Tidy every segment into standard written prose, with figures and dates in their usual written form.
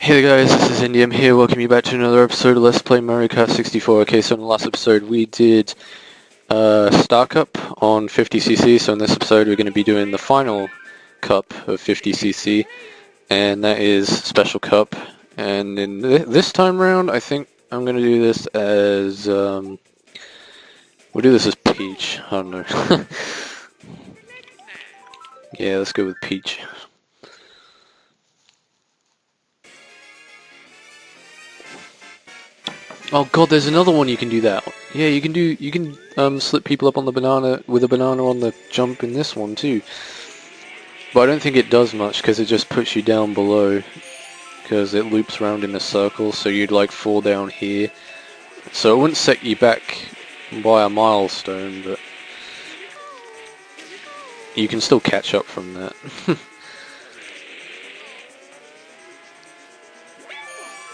Hey guys, this is Indy. I'm here. Welcome you back to another episode of Let's Play Mario Kart 64. Okay, so in the last episode we did Star Cup on 50cc, so in this episode we're going to be doing the final cup of 50cc, and that is Special Cup. And in this time round, I think I'm going to do this as, we'll do this as Peach. I don't know. Yeah, let's go with Peach. Oh god, there's another one you can do that. Yeah, you can slip people up on the banana with a banana on the jump in this one too. But I don't think it does much because it just puts you down below because it loops around in a circle, so you'd like fall down here. So it wouldn't set you back by a milestone, but you can still catch up from that.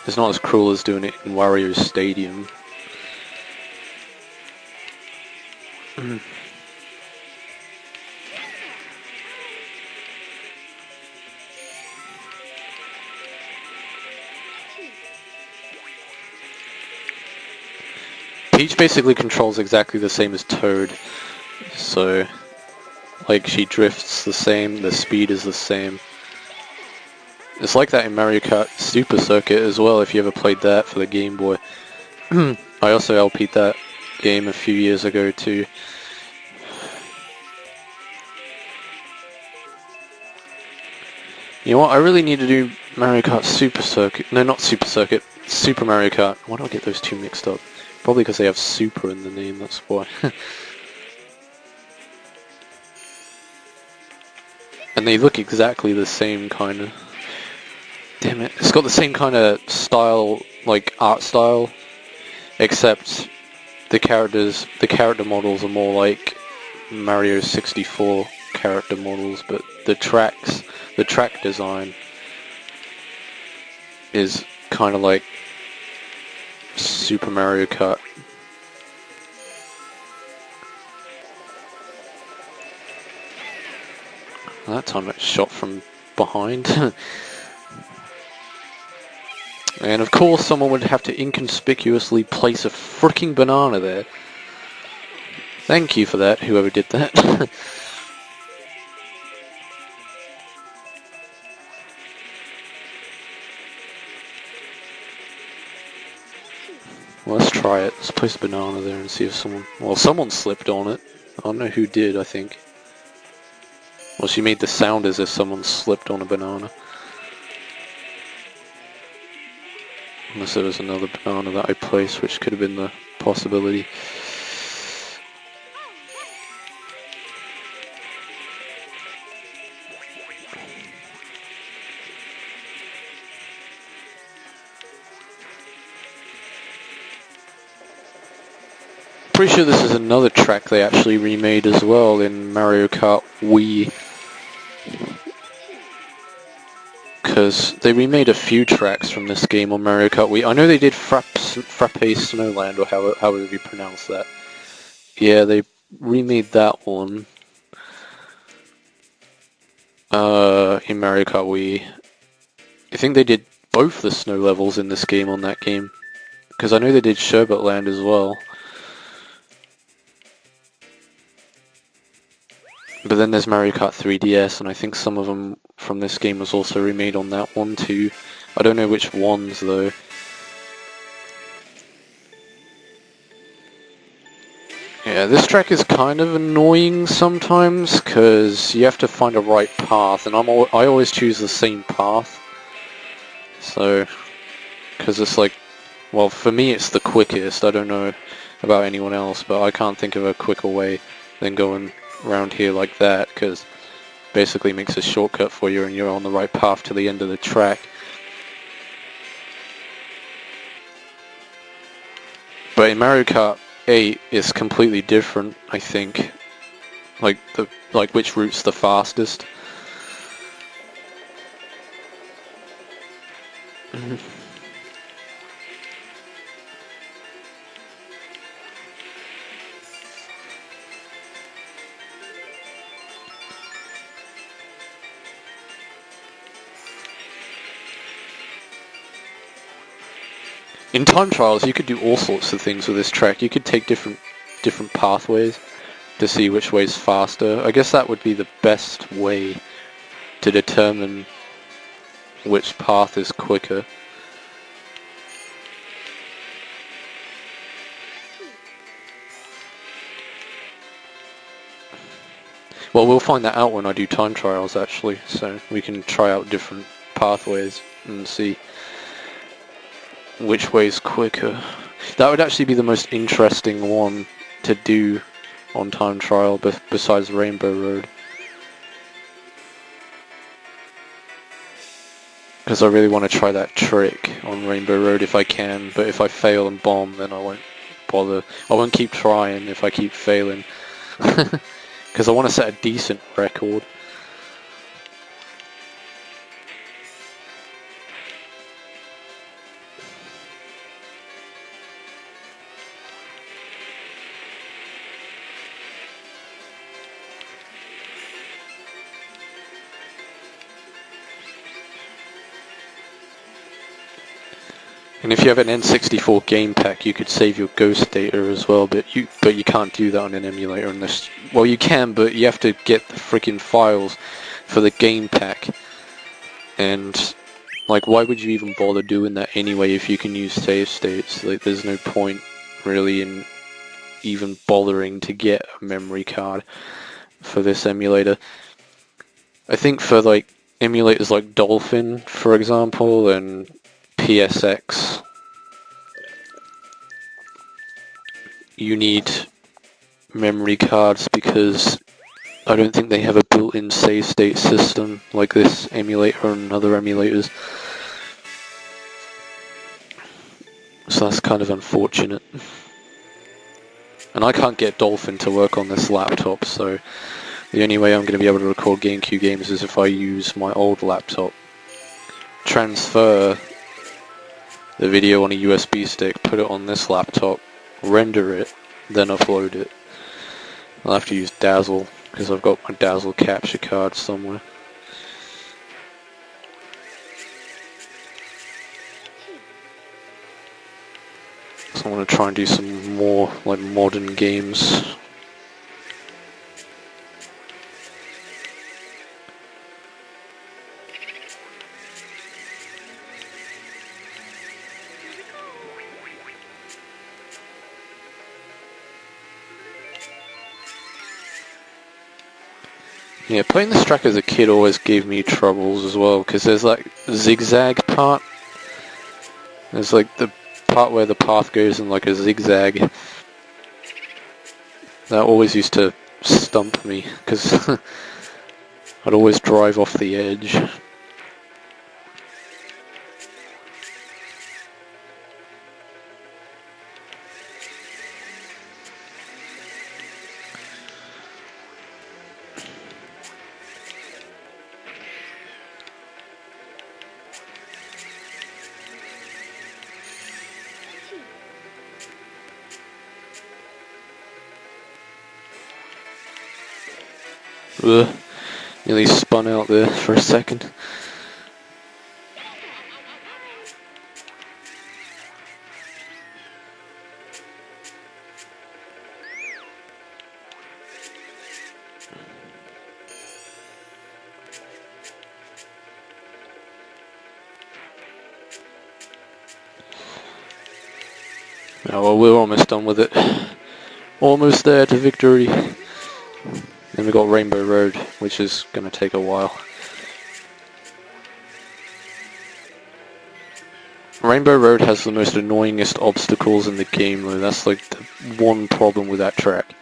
It's not as cruel as doing it in Wario Stadium. Peach basically controls exactly the same as Toad, so like she drifts the same, the speed is the same. It's like that in Mario Kart Super Circuit as well, if you ever played that for the Game Boy. I also LP'd that game a few years ago too. You know what, I really need to do Mario Kart Super Circuit. No, not Super Circuit. Super Mario Kart. Why do I get those two mixed up? Probably because they have Super in the name, that's why. And they look exactly the same, kinda. Damn it. It's got the same kind of style, like art style, except the character models are more like Mario 64 character models, but the track design is kind of like Super Mario Kart. That time it shot from behind. And of course someone would have to inconspicuously place a freaking banana there. Thank you for that, whoever did that. Well, let's try it. Let's place a banana there and see if someone... Well, someone slipped on it. I don't know who did, I think. Well, she made the sound as if someone slipped on a banana. Unless there was another banana that I placed, which could have been the possibility. Pretty sure this is another track they actually remade as well in Mario Kart Wii. Because they remade a few tracks from this game on Mario Kart Wii. I know they did Frappe Snowland, or however you pronounce that. Yeah, they remade that one in Mario Kart Wii. I think they did both the snow levels in this game on that game. Because I know they did Sherbet Land as well. But then there's Mario Kart 3DS, and I think some of them from this game was also remade on that one too. I don't know which ones though. Yeah, this track is kind of annoying sometimes, because you have to find a right path, and I always choose the same path. So, because it's like, well, for me it's the quickest. I don't know about anyone else, but I can't think of a quicker way than going around here like that, because basically makes a shortcut for you and you're on the right path to the end of the track. But in Mario Kart 8 it's completely different, I think. Like which route's the fastest. In time trials, you could do all sorts of things with this track. You could take different pathways to see which way's faster. I guess that would be the best way to determine which path is quicker. Well, we'll find that out when I do time trials, actually, so we can try out different pathways and see which way's quicker. That would actually be the most interesting one to do on time trial besides Rainbow Road. Because I really want to try that trick on Rainbow Road if I can, but if I fail and bomb, then I won't bother. I won't keep trying if I keep failing. Because I want to set a decent record. And if you have an N64 game pack, you could save your ghost data as well, but you can't do that on an emulator unless... Well, you can, but you have to get the freaking files for the game pack. And, like, why would you even bother doing that anyway if you can use save states? Like, there's no point, really, in even bothering to get a memory card for this emulator. I think for, like, emulators like Dolphin, for example, and PSX, you need memory cards because I don't think they have a built-in save state system like this emulator and other emulators. So that's kind of unfortunate. And I can't get Dolphin to work on this laptop, so the only way I'm going to be able to record GameCube games is if I use my old laptop. Transfer the video on a USB stick, put it on this laptop, render it, then upload it. I'll have to use Dazzle, because I've got my Dazzle capture card somewhere. So I want to try and do some more, like, modern games. Yeah, playing this track as a kid always gave me troubles as well, because there's like zigzag part. There's like the part where the path goes in like a zigzag. That always used to stump me, because I'd always drive off the edge. Ugh, nearly spun out there for a second. Oh, well, we're almost done with it. Almost there to victory. Then we got Rainbow Road, which is going to take a while. Rainbow Road has the most annoyingest obstacles in the game though. That's like the one problem with that track.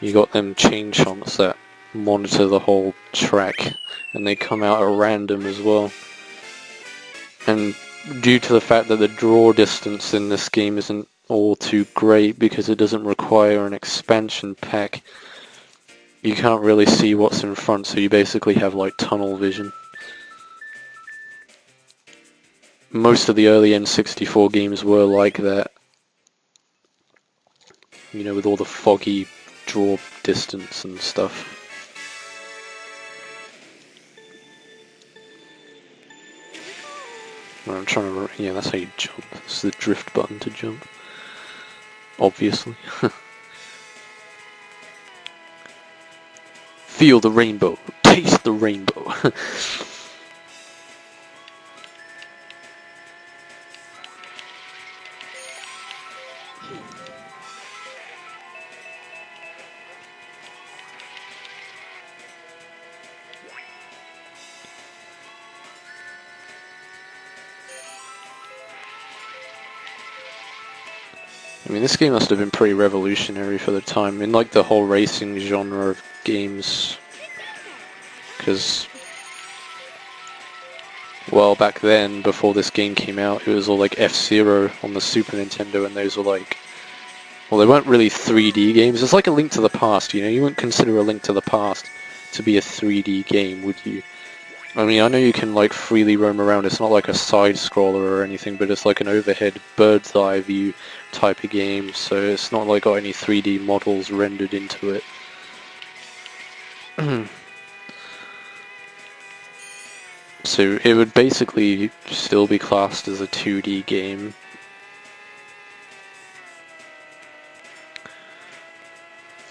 You got them chain chomps that monitor the whole track, and they come out at random as well. And due to the fact that the draw distance in this game isn't all too great because it doesn't require an expansion pack, you can't really see what's in front, so you basically have like tunnel vision. Most of the early N64 games were like that. You know, with all the foggy draw distance and stuff. I'm trying to remember. Yeah, that's how you jump. It's the drift button to jump. Obviously. Feel the rainbow. Taste the rainbow. I mean, this game must have been pretty revolutionary for the time in like the whole racing genre of games. Because, well, back then, before this game came out, it was all like F-Zero on the Super Nintendo, and those were like, well, they weren't really 3D games. It's like a Link to the Past, you know? You wouldn't consider a Link to the Past to be a 3D game, would you? I mean, I know you can like freely roam around. It's not like a side-scroller or anything, but it's like an overhead bird's eye view type of game, so it's not like got any 3D models rendered into it. So it would basically still be classed as a 2D game.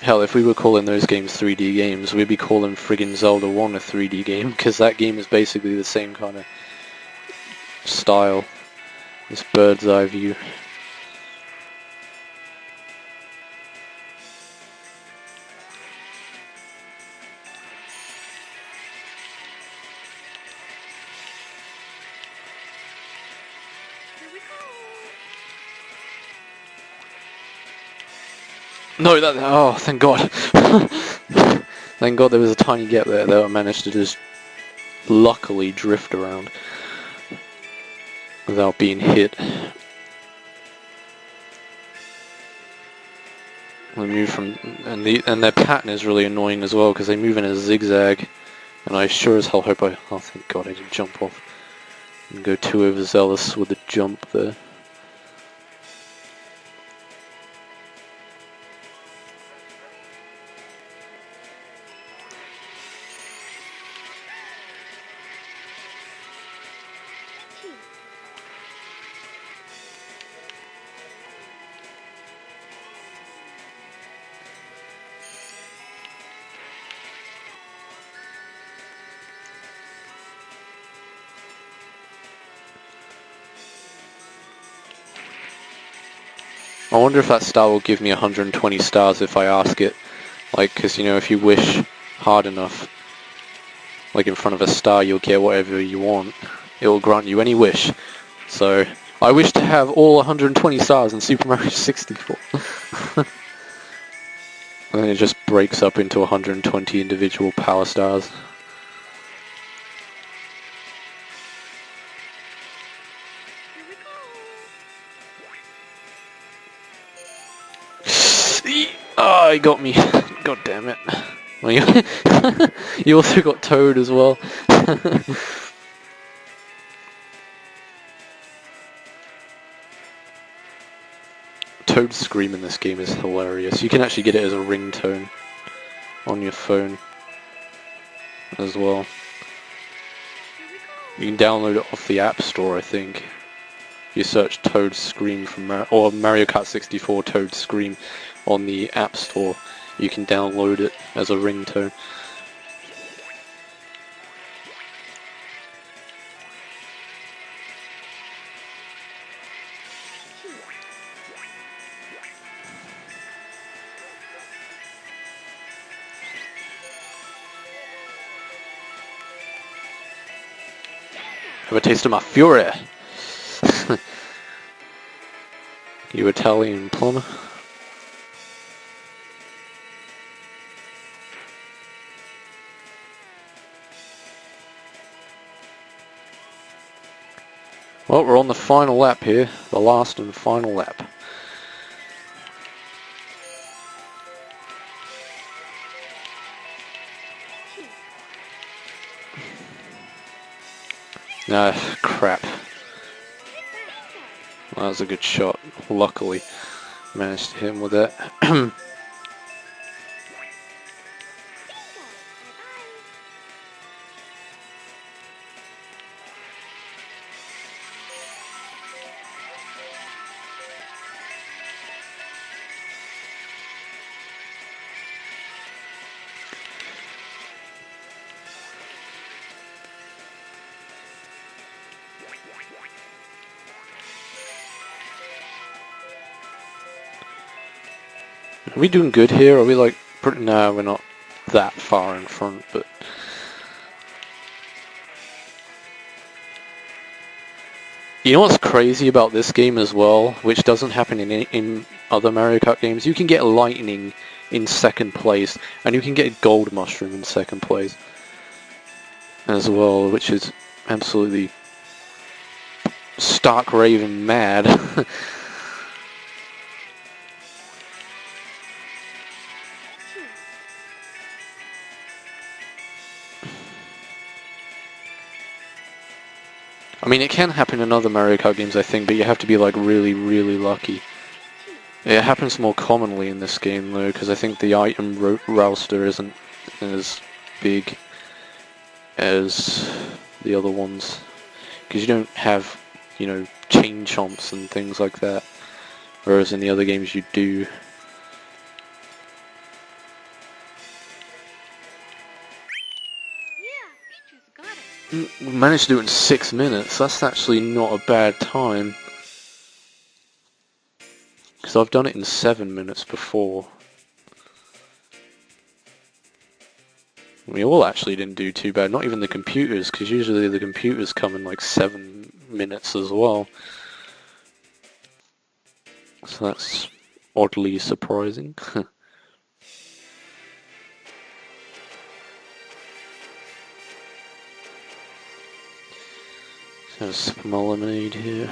Hell, if we were calling those games 3D games, we'd be calling friggin' Zelda 1 a 3D game, because that game is basically the same kind of style. This bird's eye view. No, that. Oh, thank God. Thank God there was a tiny gap there that I managed to just luckily drift around without being hit. They move from, and their pattern is really annoying as well because they move in a zigzag, and I sure as hell hope oh thank God I didn't jump off and go too overzealous with the jump there. I wonder if that star will give me 120 stars if I ask it. Like, because, you know, if you wish hard enough, like in front of a star, you'll get whatever you want. It will grant you any wish. So, I wish to have all 120 stars in Super Mario 64. And then it just breaks up into 120 individual power stars. Oh, he got me. God damn it. Well, you also got Toad as well. Toad's scream in this game is hilarious. You can actually get it as a ringtone on your phone as well. You can download it off the App Store, I think. If you search Toad's Scream from or Mario Kart 64 Toad's Scream on the App Store, you can download it as a ringtone. Have a taste of my fury, you Italian plumber. Well, we're on the final lap here, the last and final lap. Ah, crap. Well, that was a good shot. Luckily, managed to hit him with that. Are we doing good here? Are we like... Nah, we're not that far in front, but... You know what's crazy about this game as well, which doesn't happen in other Mario Kart games? You can get lightning in second place, and you can get a gold mushroom in second place as well, which is absolutely stark raving mad. I mean, it can happen in other Mario Kart games, I think, but you have to be like really, really lucky. It happens more commonly in this game though, because I think the item roster isn't as big as the other ones, because you don't have, you know, chain chomps and things like that, whereas in the other games you do. We managed to do it in 6 minutes. That's actually not a bad time, because I've done it in 7 minutes before. We all actually didn't do too bad, not even the computers, because usually the computers come in like 7 minutes as well. So that's oddly surprising. So some lemonade here.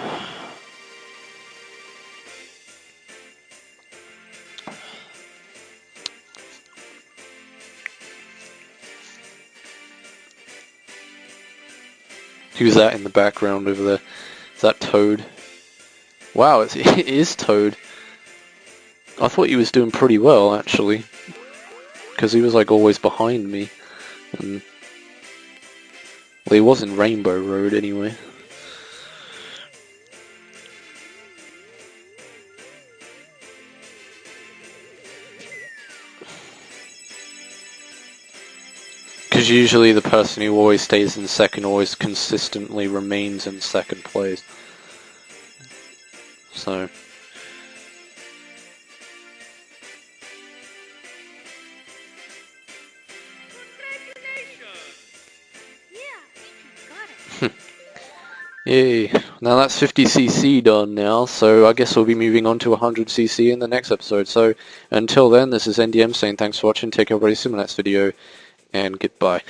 Who's that in the background over there? Is that Toad? Wow, it is Toad. I thought he was doing pretty well, actually. Because he was like always behind me. And, well, he was in Rainbow Road anyway. Because usually the person who always stays in second always consistently remains in second place. So... Yay. Now that's 50cc done now, so I guess we'll be moving on to 100cc in the next episode. So until then, this is NDM saying thanks for watching, take care everybody, see you in the next video, and goodbye.